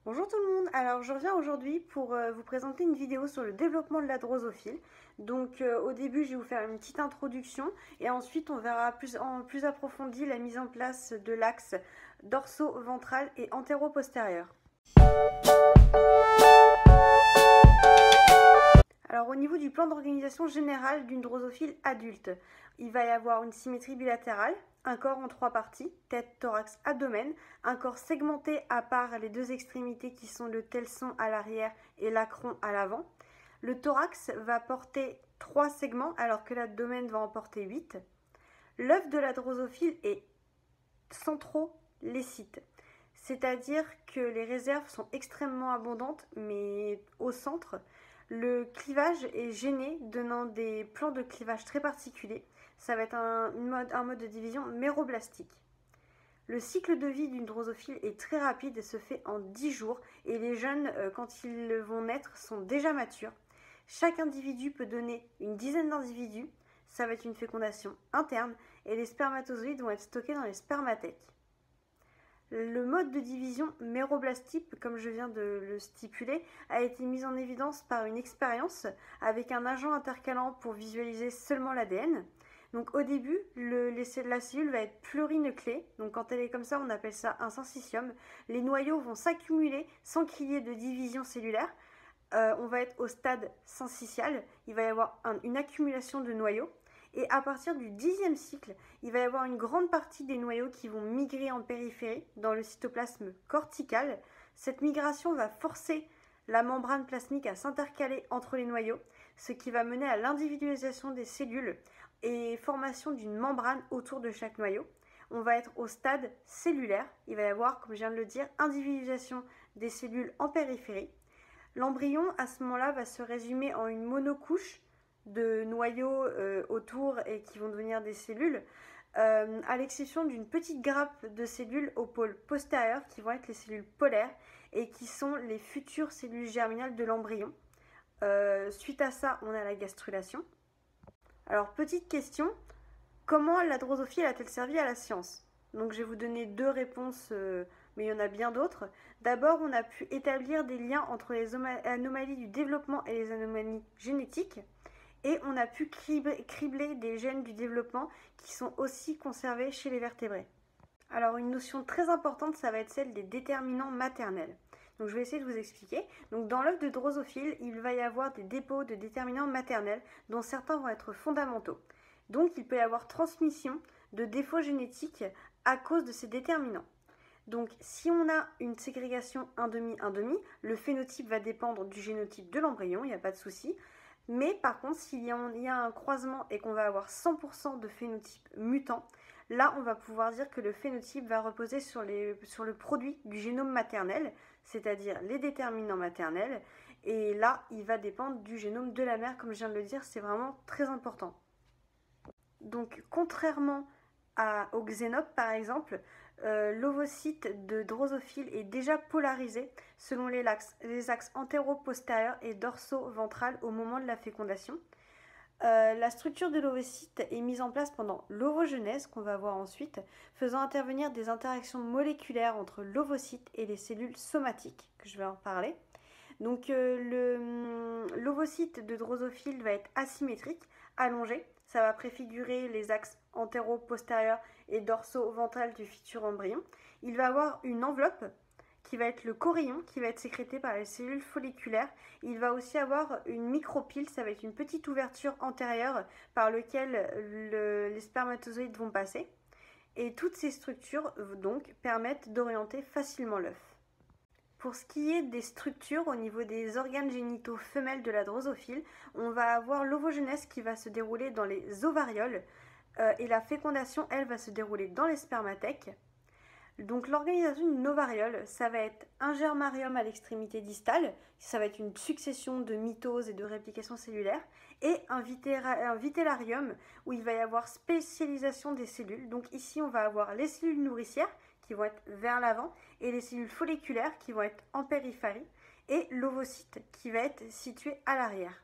Bonjour tout le monde, alors je reviens aujourd'hui pour vous présenter une vidéo sur le développement de la drosophile. Donc au début je vais vous faire une petite introduction et ensuite on verra plus approfondi la mise en place de l'axe dorso-ventral et antéro-postérieur. Alors au niveau du plan d'organisation général d'une drosophile adulte, il va y avoir une symétrie bilatérale, un corps en 3 parties, tête, thorax, abdomen, un corps segmenté à part les 2 extrémités qui sont le telson à l'arrière et l'acron à l'avant. Le thorax va porter 3 segments alors que l'abdomen va en porter 8. L'œuf de la drosophile est centrolécite, c'est-à-dire que les réserves sont extrêmement abondantes mais au centre. Le clivage est gêné, donnant des plans de clivage très particuliers. Ça va être un mode de division méroblastique. Le cycle de vie d'une drosophile est très rapide et se fait en 10 jours et les jeunes, quand ils vont naître, sont déjà matures. Chaque individu peut donner une dizaine d'individus, ça va être une fécondation interne et les spermatozoïdes vont être stockés dans les spermatèques. Le mode de division méroblastique, comme je viens de le stipuler, a été mis en évidence par une expérience avec un agent intercalant pour visualiser seulement l'ADN. Donc au début, la cellule va être plurinucléée, donc quand elle est comme ça, on appelle ça un syncytium. Les noyaux vont s'accumuler sans qu'il y ait de division cellulaire. On va être au stade syncytial, il va y avoir une accumulation de noyaux. Et à partir du 10e cycle, il va y avoir une grande partie des noyaux qui vont migrer en périphérie dans le cytoplasme cortical. Cette migration va forcer la membrane plasmique à s'intercaler entre les noyaux, ce qui va mener à l'individualisation des cellules et formation d'une membrane autour de chaque noyau. On va être au stade cellulaire. Il va y avoir, comme je viens de le dire, individualisation des cellules en périphérie. L'embryon, à ce moment-là, va se résumer en une monocouche de noyaux autour et qui vont devenir des cellules, à l'exception d'une petite grappe de cellules au pôle postérieur qui vont être les cellules polaires et qui sont les futures cellules germinales de l'embryon. Suite à ça, on a la gastrulation. Alors, petite question, comment la drosophile a-t-elle servi à la science? Donc je vais vous donner 2 réponses, mais il y en a bien d'autres. D'abord, on a pu établir des liens entre les anomalies du développement et les anomalies génétiques. Et on a pu cribler des gènes du développement qui sont aussi conservés chez les vertébrés. Alors une notion très importante, ça va être celle des déterminants maternels. Donc je vais essayer de vous expliquer. Donc dans l'œuf de drosophile, il va y avoir des dépôts de déterminants maternels dont certains vont être fondamentaux. Donc il peut y avoir transmission de défauts génétiques à cause de ces déterminants. Donc si on a une ségrégation 1,5-1,5, le phénotype va dépendre du génotype de l'embryon, il n'y a pas de souci. Mais par contre, s'il y a un croisement et qu'on va avoir 100% de phénotype mutant, là on va pouvoir dire que le phénotype va reposer sur le produit du génome maternel, c'est-à-dire les déterminants maternels, et là il va dépendre du génome de la mère, comme je viens de le dire, c'est vraiment très important. Donc contrairement au xénope par exemple, l'ovocyte de drosophile est déjà polarisé selon les axes antéro-postérieur et dorso-ventral au moment de la fécondation. La structure de l'ovocyte est mise en place pendant l'ovogenèse, qu'on va voir ensuite, faisant intervenir des interactions moléculaires entre l'ovocyte et les cellules somatiques, que je vais en parler. Donc l'ovocyte de drosophile va être asymétrique, allongé. Ça va préfigurer les axes antéro-postérieur et dorso-ventral du futur embryon. Il va avoir une enveloppe qui va être le chorion, qui va être sécrété par les cellules folliculaires. Il va aussi avoir une micropyle, ça va être une petite ouverture antérieure par laquelle les spermatozoïdes vont passer. Et toutes ces structures donc permettent d'orienter facilement l'œuf. Pour ce qui est des structures, au niveau des organes génitaux femelles de la drosophile, on va avoir l'ovogenèse qui va se dérouler dans les ovarioles et la fécondation, elle, va se dérouler dans les spermatèques. Donc l'organisation d'une ovariole, ça va être un germarium à l'extrémité distale, ça va être une succession de mitoses et de réplication cellulaire, et un vitellarium où il va y avoir spécialisation des cellules. Donc ici on va avoir les cellules nourricières qui vont être vers l'avant et les cellules folliculaires qui vont être en périphérie et l'ovocyte qui va être situé à l'arrière.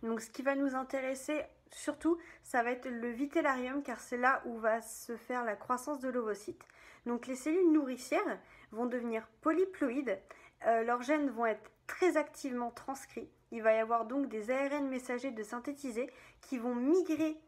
Donc ce qui va nous intéresser surtout, ça va être le vitellarium car c'est là où va se faire la croissance de l'ovocyte. Donc les cellules nourricières vont devenir polyploïdes. Leurs gènes vont être très activement transcrits. Il va y avoir donc des ARN messagers de synthétisés qui vont migrer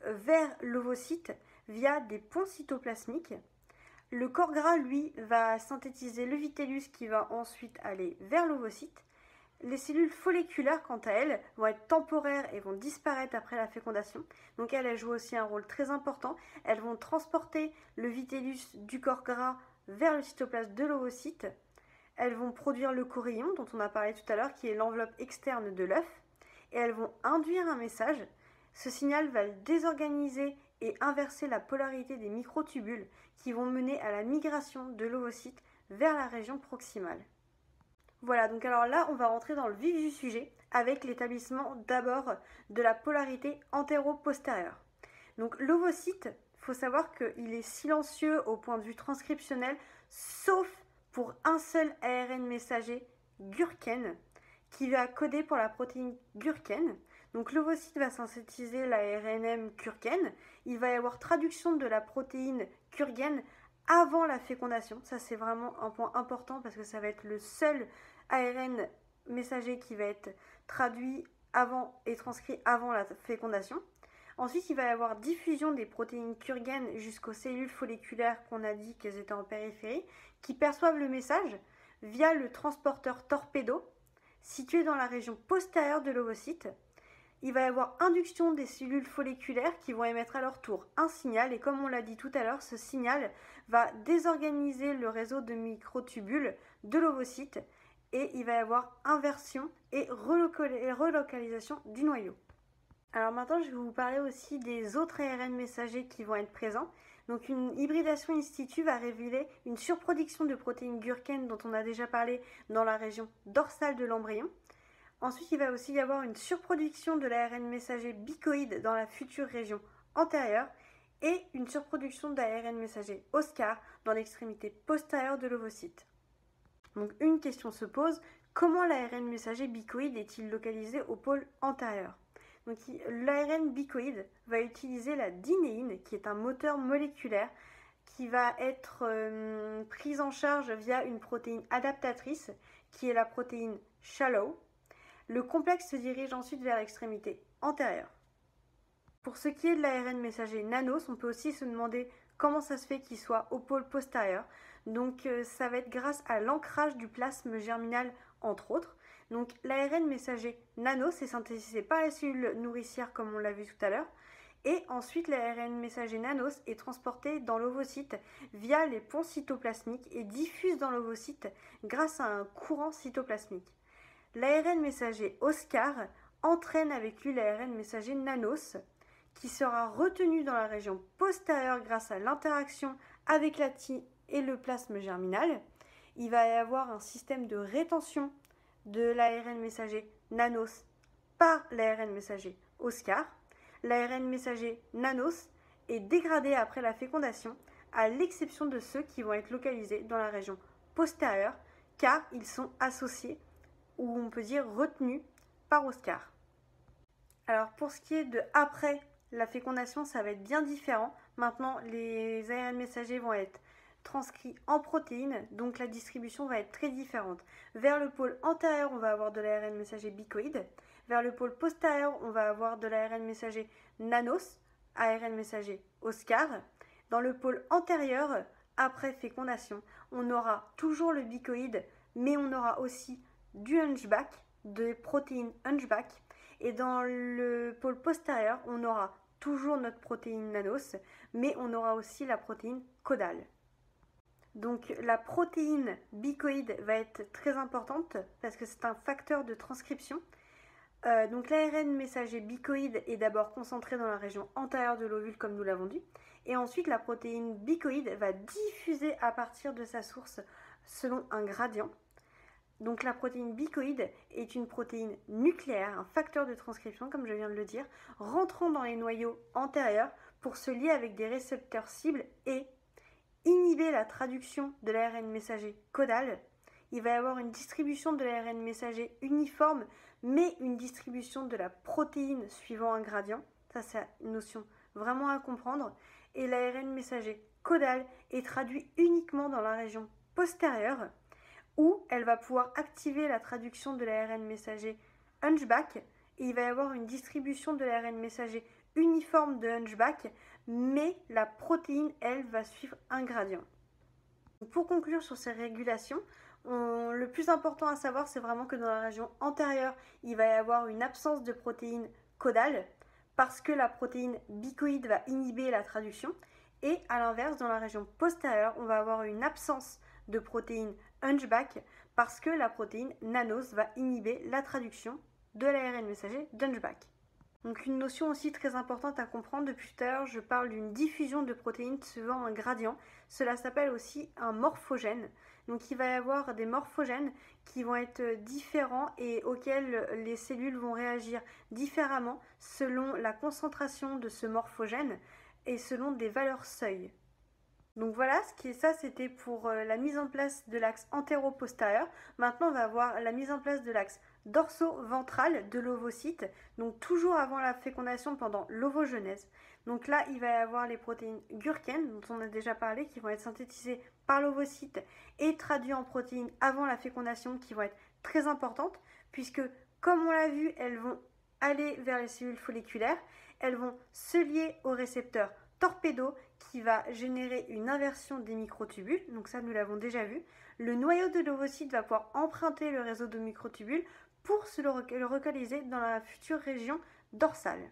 vers l'ovocyte via des ponts cytoplasmiques. Le corps gras, lui, va synthétiser le vitellus qui va ensuite aller vers l'ovocyte. Les cellules folliculaires, quant à elles, vont être temporaires et vont disparaître après la fécondation. Donc elles jouent aussi un rôle très important. Elles vont transporter le vitellus du corps gras vers le cytoplasme de l'ovocyte. Elles vont produire le chorion, dont on a parlé tout à l'heure, qui est l'enveloppe externe de l'œuf. Et elles vont induire un message. Ce signal va désorganiser et inverser la polarité des microtubules qui vont mener à la migration de l'ovocyte vers la région proximale. Voilà, donc alors là, on va rentrer dans le vif du sujet avec l'établissement d'abord de la polarité antéro-postérieure. Donc l'ovocyte, il faut savoir qu'il est silencieux au point de vue transcriptionnel, sauf pour un seul ARN messager, Gurken, qui va coder pour la protéine Gurken. Donc l'ovocyte va synthétiser l'ARNM Gurken. Il va y avoir traduction de la protéine Gurken avant la fécondation. Ça, c'est vraiment un point important parce que ça va être le seul ARN messager qui va être traduit avant et transcrit avant la fécondation. Ensuite, il va y avoir diffusion des protéines Gurken jusqu'aux cellules folliculaires qu'on a dit qu'elles étaient en périphérie, qui perçoivent le message via le transporteur torpedo situé dans la région postérieure de l'ovocyte. Il va y avoir induction des cellules folliculaires qui vont émettre à leur tour un signal, et comme on l'a dit tout à l'heure, ce signal va désorganiser le réseau de microtubules de l'ovocyte et il va y avoir inversion et relocalisation du noyau. Alors maintenant, je vais vous parler aussi des autres ARN messagers qui vont être présents. Donc une hybridation in situ va révéler une surproduction de protéines Gurken dont on a déjà parlé dans la région dorsale de l'embryon. Ensuite, il va aussi y avoir une surproduction de l'ARN messager bicoïde dans la future région antérieure et une surproduction d'ARN messager Oscar dans l'extrémité postérieure de l'ovocyte. Donc une question se pose, comment l'ARN messager bicoïde est-il localisé au pôle antérieur? Donc l'ARN bicoïde va utiliser la dynéine, qui est un moteur moléculaire qui va être prise en charge via une protéine adaptatrice, qui est la protéine Shallow. Le complexe se dirige ensuite vers l'extrémité antérieure. Pour ce qui est de l'ARN messager nanos, on peut aussi se demander comment ça se fait qu'il soit au pôle postérieur. Donc ça va être grâce à l'ancrage du plasme germinal entre autres. Donc l'ARN messager nanos est synthétisé par les cellules nourricières comme on l'a vu tout à l'heure. Et ensuite l'ARN messager nanos est transporté dans l'ovocyte via les ponts cytoplasmiques et diffuse dans l'ovocyte grâce à un courant cytoplasmique. L'ARN messager Oscar entraîne avec lui l'ARN messager nanos qui sera retenu dans la région postérieure grâce à l'interaction avec la tige et le plasme germinal. Il va y avoir un système de rétention de l'ARN messager nanos par l'ARN messager Oscar. L'ARN messager nanos est dégradé après la fécondation, à l'exception de ceux qui vont être localisés dans la région postérieure, car ils sont associés, ou on peut dire retenus, par Oscar. Alors pour ce qui est de après la fécondation, ça va être bien différent. Maintenant, les ARN messagers vont être transcrits en protéines, donc la distribution va être très différente. Vers le pôle antérieur, on va avoir de l'ARN messager bicoïde. Vers le pôle postérieur, on va avoir de l'ARN messager nanos, ARN messager Oscar. Dans le pôle antérieur, après fécondation, on aura toujours le bicoïde, mais on aura aussi du hunchback, des protéines hunchback. Et dans le pôle postérieur, on aura toujours notre protéine nanos, mais on aura aussi la protéine caudale. Donc la protéine bicoïde va être très importante parce que c'est un facteur de transcription. Donc l'ARN messager bicoïde est d'abord concentré dans la région antérieure de l'ovule comme nous l'avons dit. Et ensuite la protéine bicoïde va diffuser à partir de sa source selon un gradient. Donc la protéine bicoïde est une protéine nucléaire, un facteur de transcription comme je viens de le dire, rentrant dans les noyaux antérieurs pour se lier avec des récepteurs cibles et inhiber la traduction de l'ARN messager caudal. Il va y avoir une distribution de l'ARN messager uniforme, mais une distribution de la protéine suivant un gradient. Ça, c'est une notion vraiment à comprendre. Et l'ARN messager caudal est traduit uniquement dans la région postérieure, où elle va pouvoir activer la traduction de l'ARN messager hunchback, et il va y avoir une distribution de l'ARN messager uniforme de hunchback, mais la protéine, elle, va suivre un gradient. Pour conclure sur ces régulations, le plus important à savoir, c'est vraiment que dans la région antérieure, il va y avoir une absence de protéine caudale, parce que la protéine bicoïde va inhiber la traduction, et à l'inverse, dans la région postérieure, on va avoir une absence de protéine hunchback, parce que la protéine nanos va inhiber la traduction de l'ARN messager d'hunchback. Donc une notion aussi très importante à comprendre, depuis tout à l'heure je parle d'une diffusion de protéines suivant un gradient, cela s'appelle aussi un morphogène. Donc il va y avoir des morphogènes qui vont être différents et auxquels les cellules vont réagir différemment selon la concentration de ce morphogène et selon des valeurs seuil. Donc voilà, ça c'était pour la mise en place de l'axe antéro-postérieur. Maintenant on va voir la mise en place de l'axe dorso-ventral de l'ovocyte, donc toujours avant la fécondation pendant l'ovogenèse. Donc là il va y avoir les protéines Gurken dont on a déjà parlé, qui vont être synthétisées par l'ovocyte et traduites en protéines avant la fécondation, qui vont être très importantes, puisque comme on l'a vu, elles vont aller vers les cellules folliculaires, elles vont se lier au récepteur torpedo qui va générer une inversion des microtubules, donc ça nous l'avons déjà vu. Le noyau de l'ovocyte va pouvoir emprunter le réseau de microtubules pour se le localiser dans la future région dorsale.